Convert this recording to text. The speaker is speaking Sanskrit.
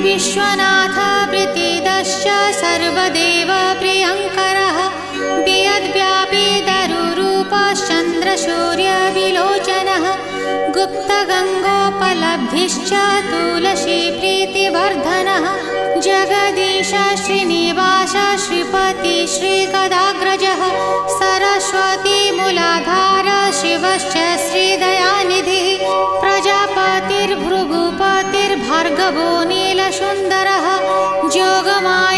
विश्वनाथ प्रीतिदश्च सर्वदेव प्रियङ्करः वियद्व्यापी दरुरूपश्चन्द्रसूर्यविलोचनः गुप्तगङ्गोपलब्धिश्च तुलसी प्रीतिवर्धनः जगदीश श्रीनिवास श्रीपति श्रीगदाग्रजः सरस्वती मूलाधार शिवश्च श्रीदयानिधिः प्रजापतिर्भृगुपतिर्भार्गवो नीलसुन्दरः जोगमाया